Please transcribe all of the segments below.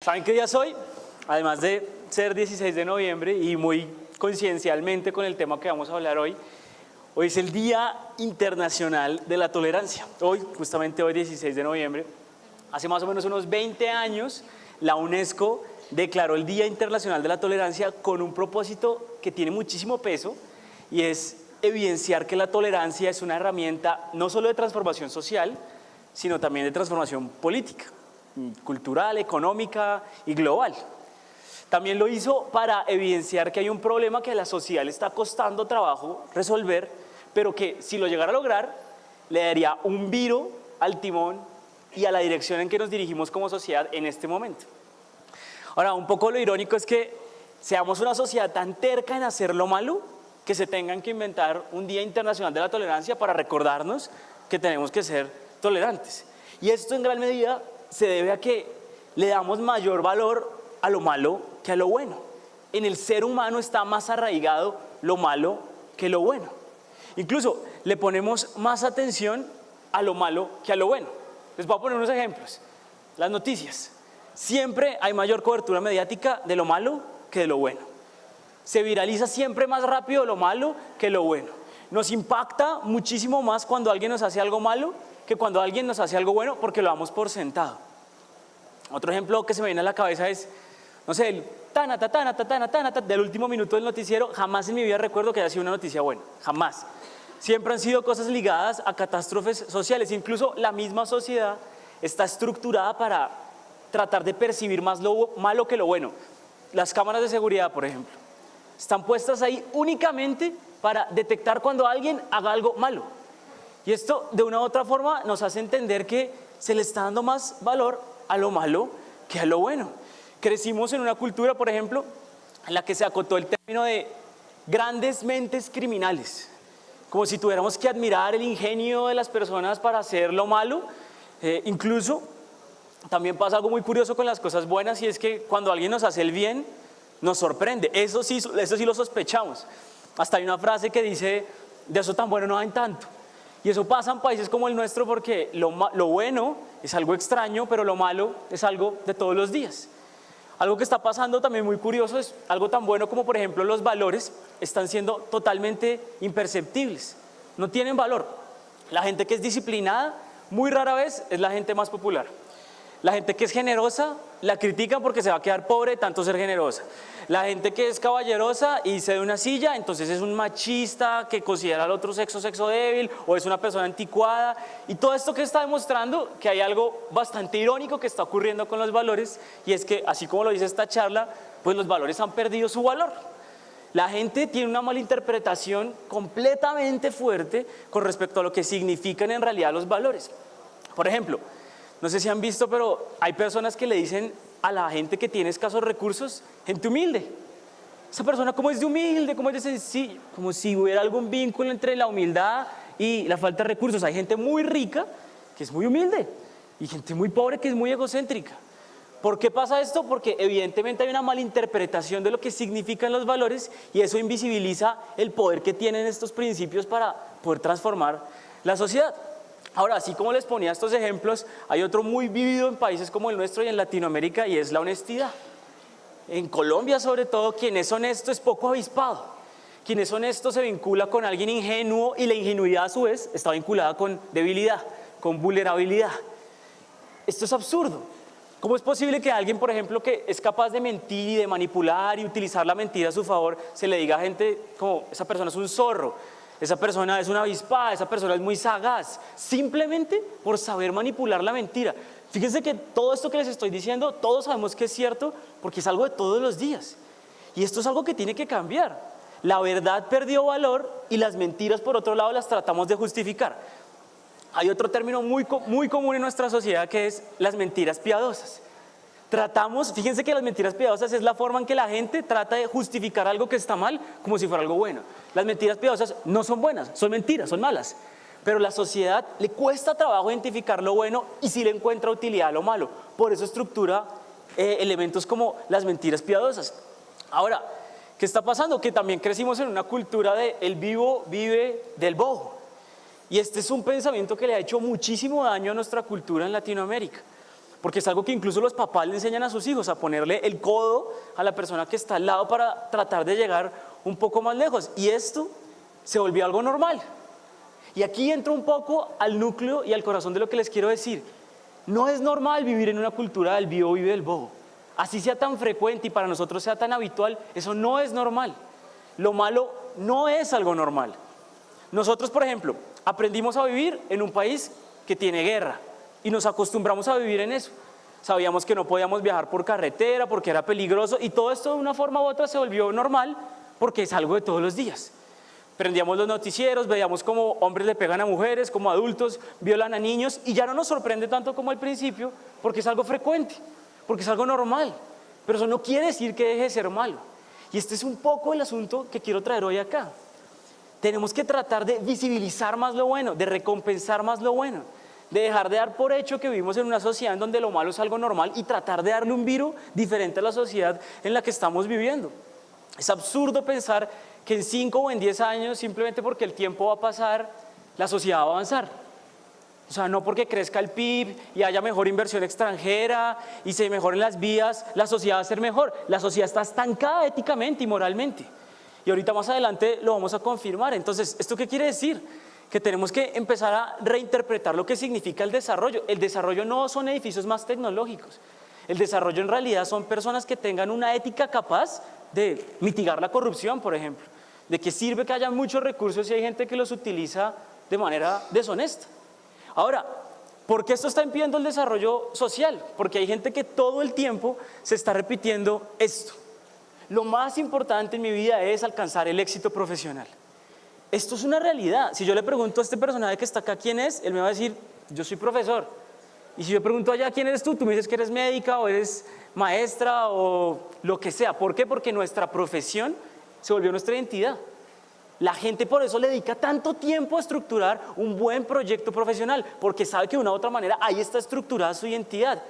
¿Saben qué día es hoy? Además de ser 16 de noviembre y muy coincidencialmente con el tema que vamos a hablar hoy, hoy es el Día Internacional de la Tolerancia. Hoy, justamente hoy, 16 de noviembre, hace más o menos unos 20 años, la UNESCO declaró el Día Internacional de la Tolerancia con un propósito que tiene muchísimo peso y es evidenciar que la tolerancia es una herramienta no solo de transformación social, sino también de transformación política, cultural, económica y global. También lo hizo para evidenciar que hay un problema que a la sociedad le está costando trabajo resolver, pero que si lo llegara a lograr, le daría un viro al timón y a la dirección en que nos dirigimos como sociedad en este momento. Ahora, un poco lo irónico es que seamos una sociedad tan terca en hacer lo malo que se tengan que inventar un Día Internacional de la Tolerancia para recordarnos que tenemos que ser tolerantes. Y esto en gran medida se debe a que le damos mayor valor a lo malo que a lo bueno. En el ser humano está más arraigado lo malo que lo bueno. Incluso le ponemos más atención a lo malo que a lo bueno. Les voy a poner unos ejemplos. Las noticias. Siempre hay mayor cobertura mediática de lo malo que de lo bueno. Se viraliza siempre más rápido lo malo que lo bueno. Nos impacta muchísimo más cuando alguien nos hace algo malo que cuando alguien nos hace algo bueno porque lo damos por sentado. Otro ejemplo que se me viene a la cabeza es, no sé, el del último minuto del noticiero. Jamás en mi vida recuerdo que haya sido una noticia buena, jamás. Siempre han sido cosas ligadas a catástrofes sociales. Incluso la misma sociedad está estructurada para tratar de percibir más lo malo que lo bueno. Las cámaras de seguridad, por ejemplo, están puestas ahí únicamente para detectar cuando alguien haga algo malo. Y esto, de una u otra forma, nos hace entender que se le está dando más valor a lo malo que a lo bueno. Crecimos en una cultura, por ejemplo, en la que se acotó el término de grandes mentes criminales, como si tuviéramos que admirar el ingenio de las personas para hacer lo malo. Incluso también pasa algo muy curioso con las cosas buenas, y es que cuando alguien nos hace el bien, nos sorprende. Eso sí lo sospechamos. Hasta hay una frase que dice, de eso tan bueno no hay tanto. Y eso pasa en países como el nuestro porque lo bueno es algo extraño, pero lo malo es algo de todos los días. Algo que está pasando también muy curioso es algo tan bueno como, por ejemplo, los valores están siendo totalmente imperceptibles. No tienen valor. La gente que es disciplinada muy rara vez es la gente más popular. La gente que es generosa la critican porque se va a quedar pobre de tanto ser generosa. La gente que es caballerosa y cede una silla, entonces es un machista que considera al otro sexo débil, o es una persona anticuada. Y todo esto que está demostrando que hay algo bastante irónico que está ocurriendo con los valores, y es que, así como lo dice esta charla, pues los valores han perdido su valor. La gente tiene una malinterpretación completamente fuerte con respecto a lo que significan en realidad los valores. Por ejemplo, no sé si han visto, pero hay personas que le dicen a la gente que tiene escasos recursos, gente humilde. Esa persona, ¿cómo es de humilde? ¿Cómo es de sencillo? Como si hubiera algún vínculo entre la humildad y la falta de recursos. Hay gente muy rica que es muy humilde y gente muy pobre que es muy egocéntrica. ¿Por qué pasa esto? Porque evidentemente hay una malinterpretación de lo que significan los valores, y eso invisibiliza el poder que tienen estos principios para poder transformar la sociedad. Ahora, así como les ponía estos ejemplos, hay otro muy vivido en países como el nuestro y en Latinoamérica, y es la honestidad. En Colombia, sobre todo, quien es honesto es poco avispado. Quien es honesto se vincula con alguien ingenuo, y la ingenuidad a su vez está vinculada con debilidad, con vulnerabilidad. Esto es absurdo. ¿Cómo es posible que alguien, por ejemplo, que es capaz de mentir y de manipular y utilizar la mentira a su favor, se le diga a gente como esa persona es un zorro? Esa persona es una avispada, esa persona es muy sagaz, simplemente por saber manipular la mentira. Fíjense que todo esto que les estoy diciendo, todos sabemos que es cierto porque es algo de todos los días. Y esto es algo que tiene que cambiar. La verdad perdió valor y las mentiras, por otro lado, las tratamos de justificar. Hay otro término muy común en nuestra sociedad, que es las mentiras piadosas. Fíjense que las mentiras piadosas es la forma en que la gente trata de justificar algo que está mal como si fuera algo bueno. Las mentiras piadosas no son buenas, son mentiras, son malas. Pero a la sociedad le cuesta trabajo identificar lo bueno y sí le encuentra utilidad a lo malo. Por eso estructura elementos como las mentiras piadosas. Ahora, ¿qué está pasando? Que también crecimos en una cultura de el vivo vive del bobo. Y este es un pensamiento que le ha hecho muchísimo daño a nuestra cultura en Latinoamérica. porque es algo que incluso los papás le enseñan a sus hijos, a ponerle el codo a la persona que está al lado para tratar de llegar un poco más lejos. Y esto se volvió algo normal. Y aquí entro un poco al núcleo y al corazón de lo que les quiero decir. No es normal vivir en una cultura del vivo vive del bobo. Así sea tan frecuente y para nosotros sea tan habitual, eso no es normal. Lo malo no es algo normal. Nosotros, por ejemplo, aprendimos a vivir en un país que tiene guerra y nos acostumbramos a vivir en eso. Sabíamos que no podíamos viajar por carretera porque era peligroso y todo esto de una forma u otra se volvió normal porque es algo de todos los días. Prendíamos los noticieros, veíamos cómo hombres le pegan a mujeres, como adultos violan a niños y ya no nos sorprende tanto como al principio porque es algo frecuente, porque es algo normal. Pero eso no quiere decir que deje de ser malo. Y este es un poco el asunto que quiero traer hoy acá. Tenemos que tratar de visibilizar más lo bueno, de recompensar más lo bueno, de dejar de dar por hecho que vivimos en una sociedad en donde lo malo es algo normal y tratar de darle un viro diferente a la sociedad en la que estamos viviendo. Es absurdo pensar que en 5 o en 10 años, simplemente porque el tiempo va a pasar, la sociedad va a avanzar. O sea, no porque crezca el PIB y haya mejor inversión extranjera y se mejoren las vías, la sociedad va a ser mejor. La sociedad está estancada éticamente y moralmente. Y ahorita más adelante lo vamos a confirmar. Entonces, ¿esto qué quiere decir? Que tenemos que empezar a reinterpretar lo que significa el desarrollo. El desarrollo no son edificios más tecnológicos. El desarrollo en realidad son personas que tengan una ética capaz de mitigar la corrupción, por ejemplo. De que sirve que haya muchos recursos y hay gente que los utiliza de manera deshonesta. Ahora, ¿por qué esto está impidiendo el desarrollo social? Porque hay gente que todo el tiempo se está repitiendo esto. Lo más importante en mi vida es alcanzar el éxito profesional. Esto es una realidad. Si yo le pregunto a este personaje que está acá quién es, él me va a decir, yo soy profesor. Y si yo pregunto allá quién eres tú me dices que eres médica o eres maestra o lo que sea. ¿Por qué? Porque nuestra profesión se volvió nuestra identidad. La gente por eso le dedica tanto tiempo a estructurar un buen proyecto profesional, porque sabe que de una u otra manera ahí está estructurada su identidad.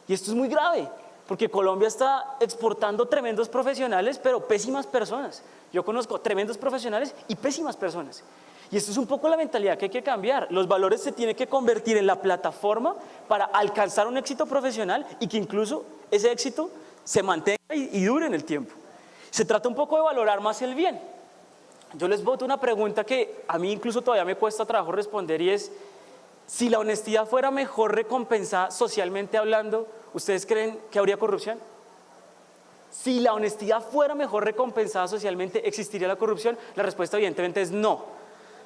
Y esto es muy grave, porque Colombia está exportando tremendos profesionales, pero pésimas personas. Yo conozco tremendos profesionales y pésimas personas. Y esto es un poco la mentalidad que hay que cambiar. Los valores se tienen que convertir en la plataforma para alcanzar un éxito profesional y que incluso ese éxito se mantenga y dure en el tiempo. Se trata un poco de valorar más el bien. Yo les boto una pregunta que a mí incluso todavía me cuesta trabajo responder y es, si la honestidad fuera mejor recompensada socialmente hablando, ¿ustedes creen que habría corrupción? Si la honestidad fuera mejor recompensada socialmente, ¿existiría la corrupción? La respuesta evidentemente es no.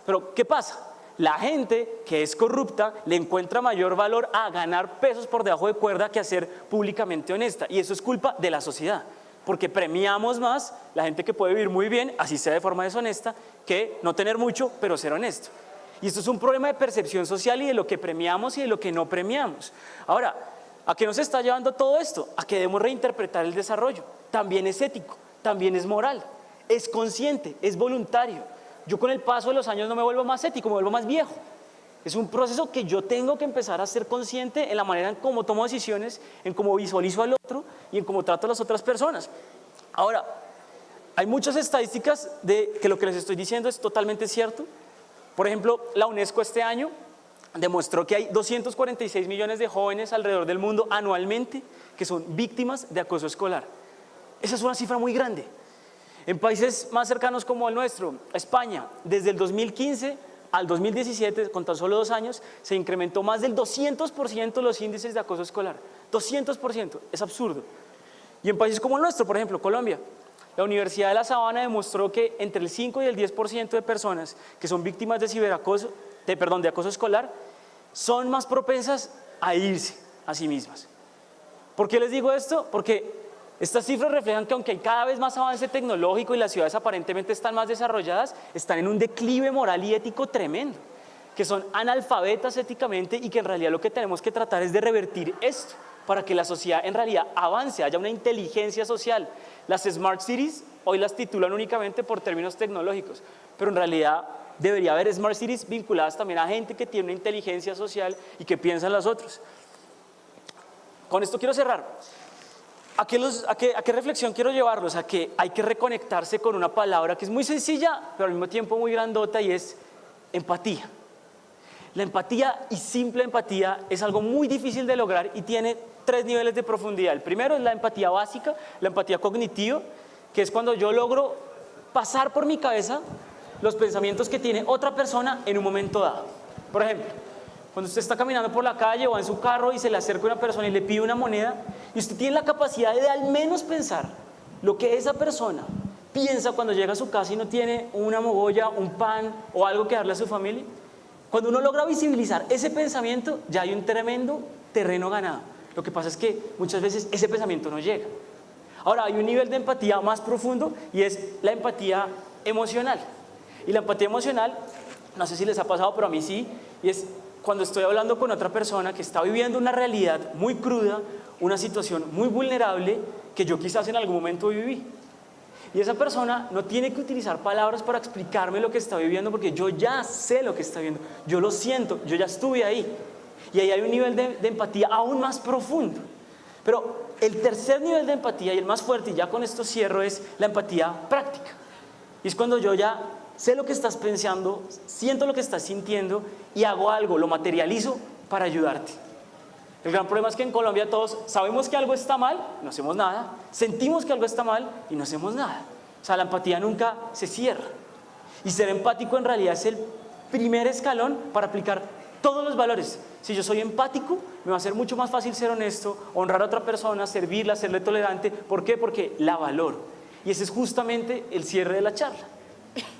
Pero ¿qué pasa? La gente que es corrupta le encuentra mayor valor a ganar pesos por debajo de cuerda que a ser públicamente honesta. Y eso es culpa de la sociedad. Porque premiamos más la gente que puede vivir muy bien, así sea de forma deshonesta, que no tener mucho, pero ser honesto. Y esto es un problema de percepción social y de lo que premiamos y de lo que no premiamos. Ahora, ¿a qué nos está llevando todo esto? A que debemos reinterpretar el desarrollo. También es ético, también es moral, es consciente, es voluntario. Yo con el paso de los años no me vuelvo más ético, me vuelvo más viejo. Es un proceso que yo tengo que empezar a ser consciente en la manera en cómo tomo decisiones, en cómo visualizo al otro y en cómo trato a las otras personas. Ahora, hay muchas estadísticas de que lo que les estoy diciendo es totalmente cierto. Por ejemplo, la UNESCO este año demostró que hay 246 millones de jóvenes alrededor del mundo anualmente que son víctimas de acoso escolar. Esa es una cifra muy grande. En países más cercanos como el nuestro, España, desde el 2015 al 2017, con tan solo 2 años, se incrementó más del 200% los índices de acoso escolar. 200%, es absurdo. Y en países como el nuestro, por ejemplo, Colombia, la Universidad de La Sabana demostró que entre el 5 y el 10% de personas que son víctimas de ciberacoso, de acoso escolar, son más propensas a irse a sí mismas. ¿Por qué les digo esto? Porque estas cifras reflejan que aunque hay cada vez más avance tecnológico y las ciudades aparentemente están más desarrolladas, están en un declive moral y ético tremendo, que son analfabetas éticamente y que en realidad lo que tenemos que tratar es de revertir esto para que la sociedad en realidad avance, haya una inteligencia social. Las Smart Cities hoy las titulan únicamente por términos tecnológicos, pero en realidad debería haber Smart Cities vinculadas también a gente que tiene una inteligencia social y que piensa en los otros. Con esto quiero cerrar. ¿A qué reflexión quiero llevarlos? A que hay que reconectarse con una palabra que es muy sencilla, pero al mismo tiempo muy grandota, y es empatía. La empatía y simple empatía es algo muy difícil de lograr y tiene 3 niveles de profundidad. El primero es la empatía básica, la empatía cognitiva, que es cuando yo logro pasar por mi cabeza los pensamientos que tiene otra persona en un momento dado. Por ejemplo, cuando usted está caminando por la calle o va en su carro y se le acerca una persona y le pide una moneda, y usted tiene la capacidad de al menos pensar lo que esa persona piensa cuando llega a su casa y no tiene una mogolla, un pan o algo que darle a su familia. Cuando uno logra visibilizar ese pensamiento, ya hay un tremendo terreno ganado. Lo que pasa es que muchas veces ese pensamiento no llega. Ahora, hay un nivel de empatía más profundo y es la empatía emocional. Y la empatía emocional, no sé si les ha pasado, pero a mí sí, y es cuando estoy hablando con otra persona que está viviendo una realidad muy cruda, una situación muy vulnerable que yo quizás en algún momento viví. Y esa persona no tiene que utilizar palabras para explicarme lo que está viviendo porque yo ya sé lo que está viviendo, yo lo siento, yo ya estuve ahí. Y ahí hay un nivel de empatía aún más profundo. Pero el tercer nivel de empatía y el más fuerte, y ya con esto cierro, es la empatía práctica. Y es cuando yo ya sé lo que estás pensando, siento lo que estás sintiendo y hago algo, lo materializo para ayudarte. El gran problema es que en Colombia todos sabemos que algo está mal, no hacemos nada, sentimos que algo está mal y no hacemos nada. O sea, la empatía nunca se cierra. Y ser empático en realidad es el primer escalón para aplicar todos los valores. Si yo soy empático, me va a ser mucho más fácil ser honesto, honrar a otra persona, servirla, serle tolerante. ¿Por qué? Porque la valoro. Y ese es justamente el cierre de la charla.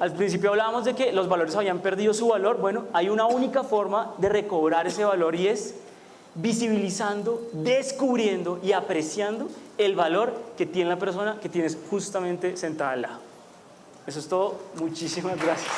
Al principio hablábamos de que los valores habían perdido su valor. Bueno, hay una única forma de recobrar ese valor y es visibilizando, descubriendo y apreciando el valor que tiene la persona que tienes justamente sentada al lado. Eso es todo. Muchísimas gracias.